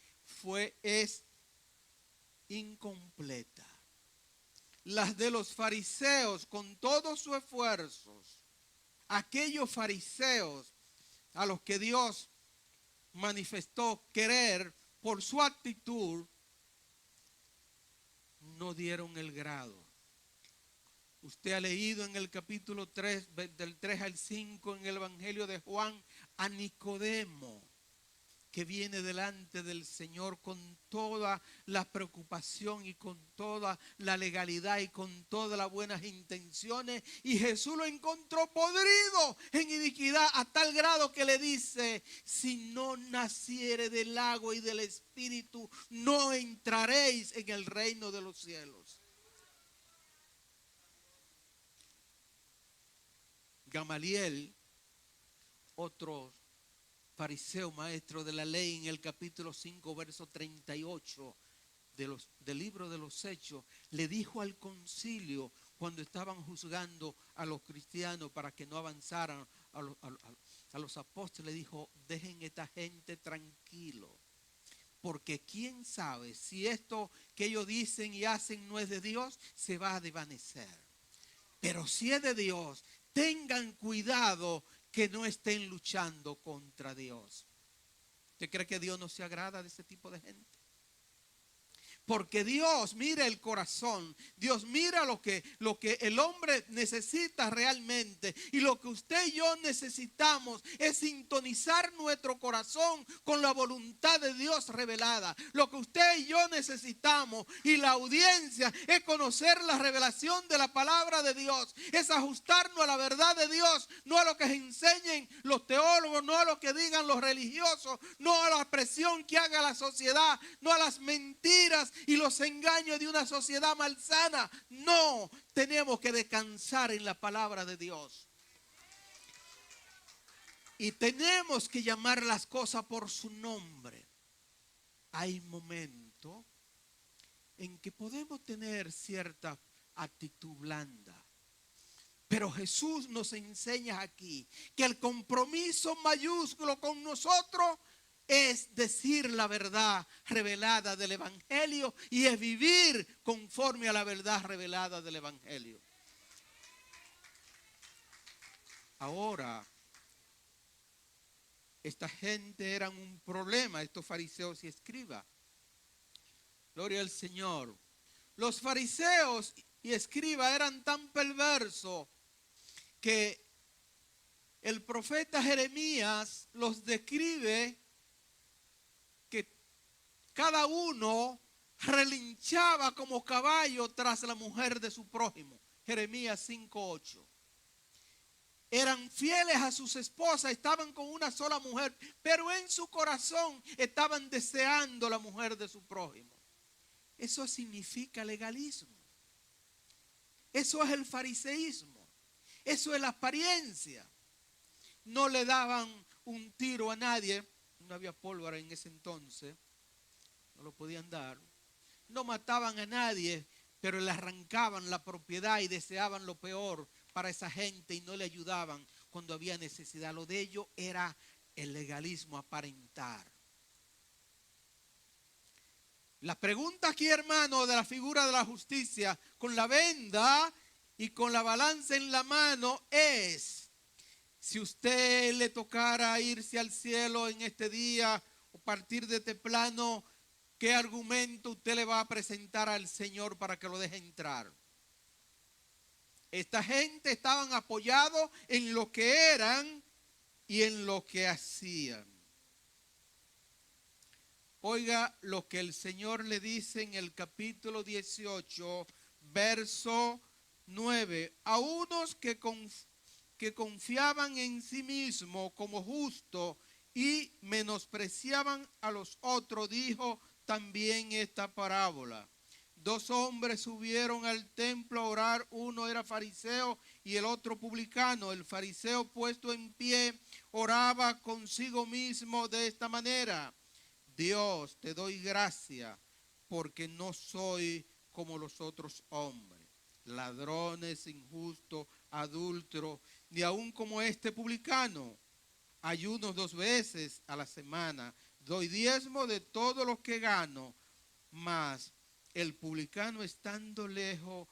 es incompleta. Las de los fariseos, con todos sus esfuerzos, aquellos fariseos a los que Dios manifestó querer por su actitud, no dieron el grado. Usted ha leído en el capítulo 3, del 3 al 5, en el Evangelio de Juan, a Nicodemo, que viene delante del Señor con toda la preocupación y con toda la legalidad y con todas las buenas intenciones, y Jesús lo encontró podrido en iniquidad a tal grado que le dice: si no naciere del agua y del Espíritu, no entraréis en el reino de los cielos. Gamaliel, otro fariseo maestro de la ley, en el capítulo 5, verso 38 del libro de los Hechos, le dijo al concilio cuando estaban juzgando a los cristianos para que no avanzaran a los apóstoles, dijo: dejen esta gente tranquilo, porque quién sabe si esto que ellos dicen y hacen no es de Dios, se va a desvanecer. Pero si es de Dios, tengan cuidado que no estén luchando contra Dios. ¿Usted cree que Dios no se agrada de ese tipo de gente? Porque Dios mira el corazón, Dios mira lo que el hombre necesita realmente. Y lo que usted y yo necesitamos es sintonizar nuestro corazón con la voluntad de Dios revelada. Lo que usted y yo necesitamos y la audiencia es conocer la revelación de la palabra de Dios. Es ajustarnos a la verdad de Dios, no a lo que enseñen los teólogos, no a lo que digan los religiosos, no a la presión que haga la sociedad, no a las mentiras y los engaños de una sociedad malsana. No, tenemos que descansar en la palabra de Dios. Y tenemos que llamar las cosas por su nombre. Hay momentos en que podemos tener cierta actitud blanda. Pero Jesús nos enseña aquí que el compromiso mayúsculo con nosotros es decir la verdad revelada del Evangelio y es vivir conforme a la verdad revelada del Evangelio. Ahora, esta gente eran un problema, estos fariseos y escribas. Gloria al Señor. Los fariseos y escribas eran tan perversos que el profeta Jeremías los describe que cada uno relinchaba como caballo tras la mujer de su prójimo. Jeremías 5:8. Eran fieles a sus esposas, estaban con una sola mujer, pero en su corazón estaban deseando la mujer de su prójimo. Eso significa legalismo. Eso es el fariseísmo. Eso es la apariencia. No le daban un tiro a nadie. No había pólvora en ese entonces. No lo podían dar. No mataban a nadie, pero le arrancaban la propiedad y deseaban lo peor para esa gente y no le ayudaban cuando había necesidad. Lo de ellos era el legalismo, aparentar. La pregunta aquí, hermano, de la figura de la justicia con la venda y con la balanza en la mano es: si usted le tocara irse al cielo en este día o partir de este plano, ¿qué argumento usted le va a presentar al Señor para que lo deje entrar? Esta gente estaban apoyados en lo que eran y en lo que hacían. Oiga lo que el Señor le dice en el capítulo 18, verso 9. A unos que confiaban en sí mismos como justos y menospreciaban a los otros, dijo también esta parábola. 2 hombres subieron al templo a orar, uno era fariseo y el otro publicano. El fariseo, puesto en pie, oraba consigo mismo de esta manera: Dios, te doy gracia porque no soy como los otros hombres, ladrones, injustos, adúlteros, ni aun como este publicano. Ayuno 2 veces a la semana, doy diezmo de todo lo que gano. Mas el publicano, estando lejos,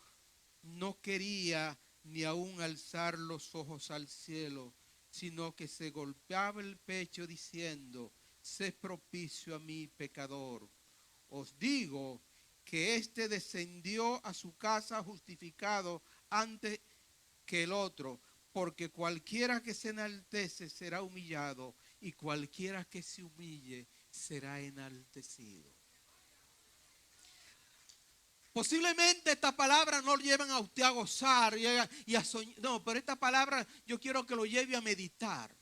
no quería ni aun alzar los ojos al cielo, sino que se golpeaba el pecho diciendo: sé propicio a mí, pecador. Os digo que éste descendió a su casa justificado antes que el otro, porque cualquiera que se enaltece será humillado, y cualquiera que se humille será enaltecido. Posiblemente esta palabra no lo llevan a usted a gozar y a soñar. No, pero esta palabra yo quiero que lo lleve a meditar.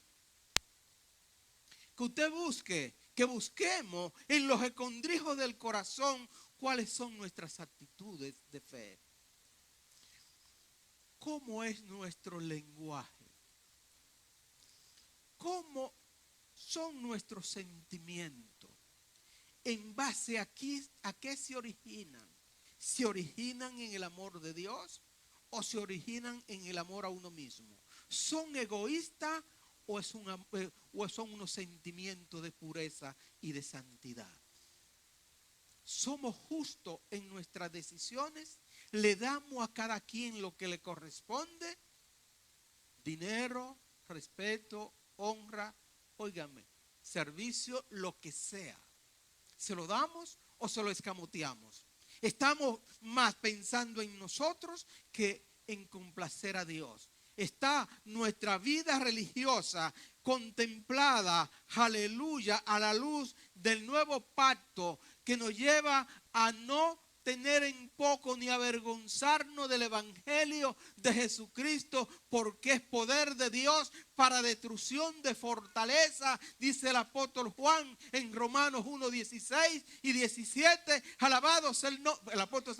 Que usted busque, que busquemos en los escondrijos del corazón cuáles son nuestras actitudes de fe. ¿Cómo es nuestro lenguaje? ¿Cómo son nuestros sentimientos? ¿En base a qué se originan? ¿Se originan en el amor de Dios o se originan en el amor a uno mismo? ¿Son egoístas o son unos sentimientos de pureza y de santidad? ¿Somos justos en nuestras decisiones? ¿Le damos a cada quien lo que le corresponde? Dinero, respeto, honra. Óigame, servicio, lo que sea. ¿Se lo damos o se lo escamoteamos? Estamos más pensando en nosotros que en complacer a Dios. Está nuestra vida religiosa contemplada, aleluya, a la luz del nuevo pacto que nos lleva a no tener en poco ni avergonzarnos del evangelio de Jesucristo, porque es poder de Dios para destrucción de fortaleza, dice el apóstol Juan en Romanos 1, 16 y 17. Alabado sea el apóstol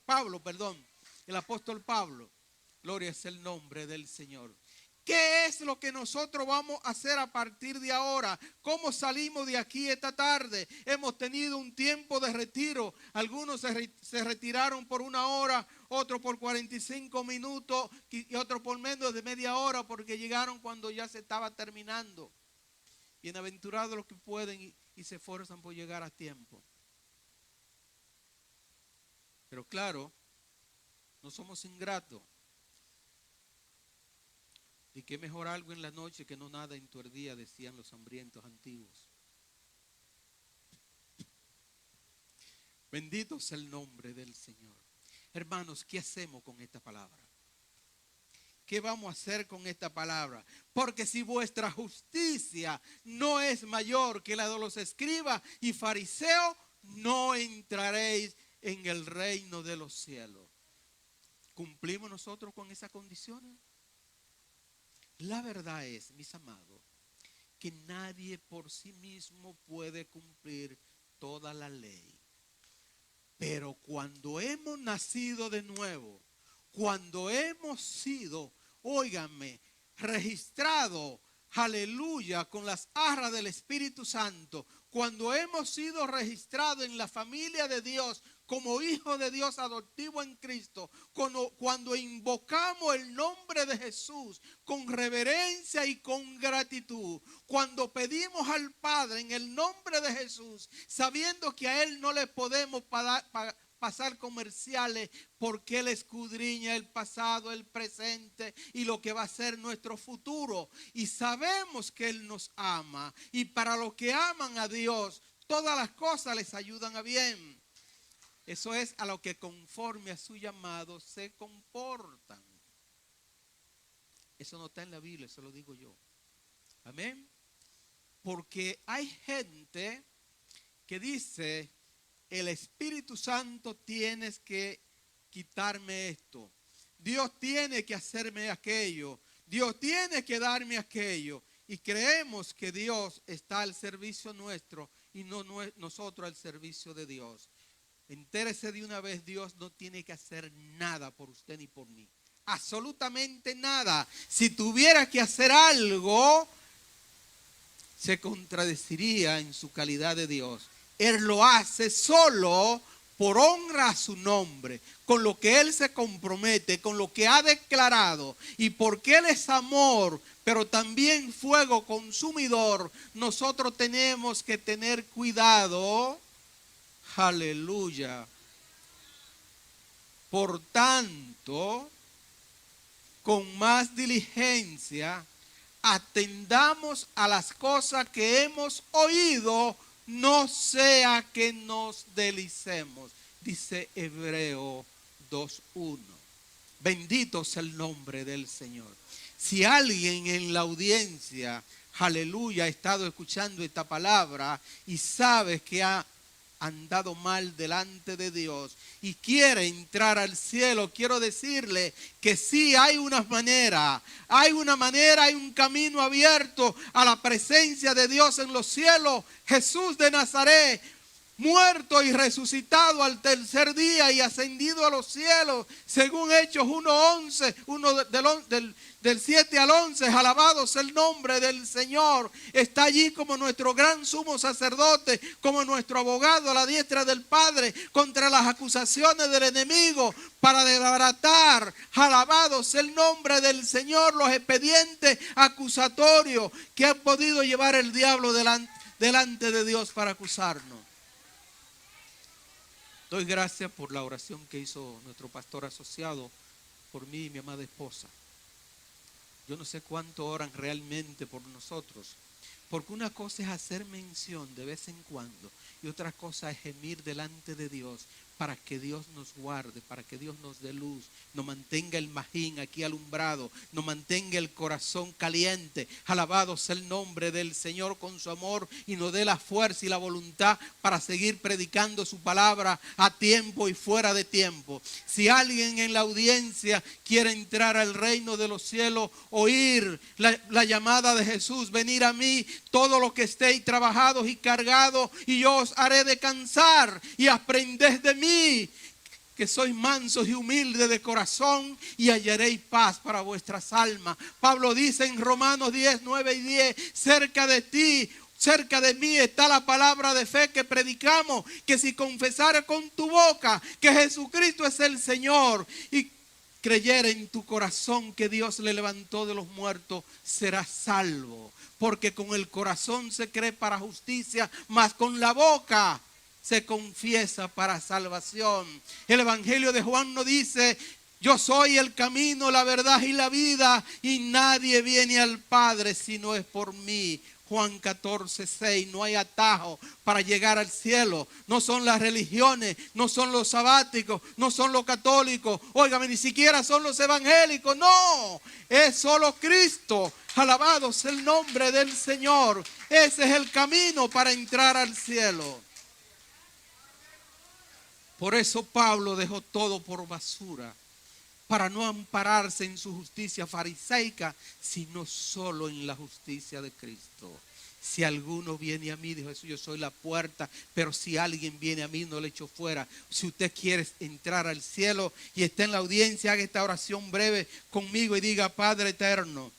Pablo, perdón, el apóstol Pablo. Gloria es el nombre del Señor. ¿Qué es lo que nosotros vamos a hacer a partir de ahora? ¿Cómo salimos de aquí esta tarde? Hemos tenido un tiempo de retiro. Algunos se retiraron por 1 hora, otros por 45 minutos y otros por menos de media hora porque llegaron cuando ya se estaba terminando. Bienaventurados los que pueden y se esfuerzan por llegar a tiempo. Pero claro, no somos ingratos. Y qué mejor algo en la noche que no nada en tu día, decían los hambrientos antiguos. Bendito sea el nombre del Señor. Hermanos, ¿qué hacemos con esta palabra? ¿Qué vamos a hacer con esta palabra? Porque si vuestra justicia no es mayor que la de los escribas y fariseos, no entraréis en el reino de los cielos. ¿Cumplimos nosotros con esas condiciones? La verdad es, mis amados, que nadie por sí mismo puede cumplir toda la ley. Pero cuando hemos nacido de nuevo, cuando hemos sido, óiganme, registrados, aleluya, con las arras del Espíritu Santo, cuando hemos sido registrados en la familia de Dios, como hijos de Dios adoptivo en Cristo, cuando invocamos el nombre de Jesús con reverencia y con gratitud, cuando pedimos al Padre en el nombre de Jesús, sabiendo que a Él no le podemos pasar comerciales porque Él escudriña el pasado, el presente y lo que va a ser nuestro futuro, y sabemos que Él nos ama, y para los que aman a Dios todas las cosas les ayudan a bien. Eso es a lo que conforme a su llamado se comportan. Eso no está en la Biblia, eso lo digo yo. Amén. Porque hay gente que dice, el Espíritu Santo tienes que quitarme esto. Dios tiene que hacerme aquello. Dios tiene que darme aquello. Y creemos que Dios está al servicio nuestro y no nosotros al servicio de Dios. Entérese de una vez, Dios no tiene que hacer nada por usted ni por mí. Absolutamente nada. Si tuviera que hacer algo, se contradeciría en su calidad de Dios. Él lo hace solo por honra a su nombre, con lo que Él se compromete, con lo que ha declarado. Y porque Él es amor, pero también fuego consumidor, nosotros tenemos que tener cuidado. Aleluya. Por tanto, con más diligencia, atendamos a las cosas que hemos oído, no sea que nos deslicemos. Dice Hebreo 2:1. Bendito sea el nombre del Señor. Si alguien en la audiencia, aleluya, ha estado escuchando esta palabra y sabe que ha andado mal delante de Dios y quiere entrar al cielo, quiero decirle que sí hay una manera, hay un camino abierto a la presencia de Dios en los cielos. Jesús de Nazaret, muerto y resucitado al tercer día y ascendido a los cielos, según Hechos 1:11, del 7 al 11, alabado sea el nombre del Señor. Está allí como nuestro gran sumo sacerdote, como nuestro abogado a la diestra del Padre, contra las acusaciones del enemigo, para desbaratar, alabado sea el nombre del Señor, los expedientes acusatorios que han podido llevar el diablo delante de Dios para acusarnos. Doy gracias por la oración que hizo nuestro pastor asociado por mí y mi amada esposa. Yo no sé cuánto oran realmente por nosotros, Porque una cosa es hacer mención de vez en cuando y otra cosa es gemir delante de Dios para que Dios nos guarde, para que Dios nos dé luz, nos mantenga el magín aquí alumbrado, nos mantenga el corazón caliente. Alabado sea el nombre del Señor con su amor y nos dé la fuerza y la voluntad para seguir predicando su palabra a tiempo y fuera de tiempo. Si alguien en la audiencia quiere entrar al reino de los cielos, oír la llamada de Jesús, venir a mí, todo lo que estéis trabajados y cargados, y yo os haré descansar, y aprended de mí, que sois mansos y humildes de corazón, y hallaréis paz para vuestras almas. Pablo dice en Romanos 10, 9 y 10, cerca de ti, cerca de mí está la palabra de fe que predicamos, que si confesares con tu boca que Jesucristo es el Señor y creyere en tu corazón que Dios le levantó de los muertos, serás salvo. Porque con el corazón se cree para justicia, mas con la boca se confiesa para salvación. El Evangelio de Juan nos dice: yo soy el camino, la verdad y la vida, y nadie viene al Padre si no es por mí. Juan 14, 6, no hay atajo para llegar al cielo. No son las religiones, no son los sabáticos, no son los católicos. Óigame, ni siquiera son los evangélicos, no. Es solo Cristo. Alabado sea el nombre del Señor. Ese es el camino para entrar al cielo. Por eso Pablo dejó todo por basura, para no ampararse en su justicia fariseica, sino solo en la justicia de Cristo. Si alguno viene a mí, dijo Jesús, yo soy la puerta, pero si alguien viene a mí, no le echo fuera. Si usted quiere entrar al cielo y está en la audiencia, haga esta oración breve conmigo y diga: Padre eterno,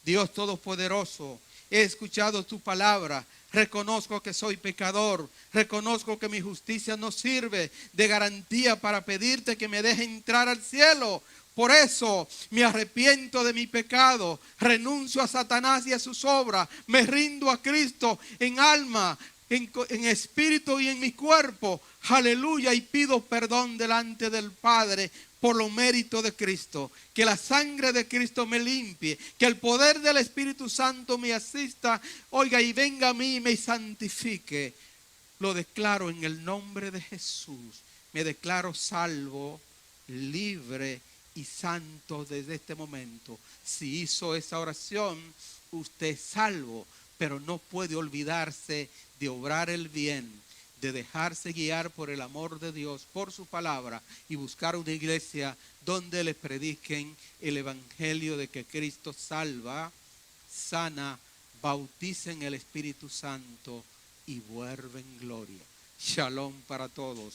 Dios todopoderoso, he escuchado tu palabra. Reconozco que soy pecador, reconozco que mi justicia no sirve de garantía para pedirte que me deje entrar al cielo. Por eso me arrepiento de mi pecado, renuncio a Satanás y a sus obras, me rindo a Cristo en alma, en espíritu y en mi cuerpo. Aleluya, y pido perdón delante del Padre por los méritos de Cristo. Que la sangre de Cristo me limpie, que el poder del Espíritu Santo me asista, oiga, y venga a mí y me santifique. Lo declaro en el nombre de Jesús. Me declaro salvo, libre y santo desde este momento. Si hizo esa oración, usted es salvo, pero no puede olvidarse de obrar el bien, de dejarse guiar por el amor de Dios, por su palabra, y buscar una iglesia donde les prediquen el evangelio de que Cristo salva, sana, bautiza en el Espíritu Santo y vuelve en gloria. Shalom para todos.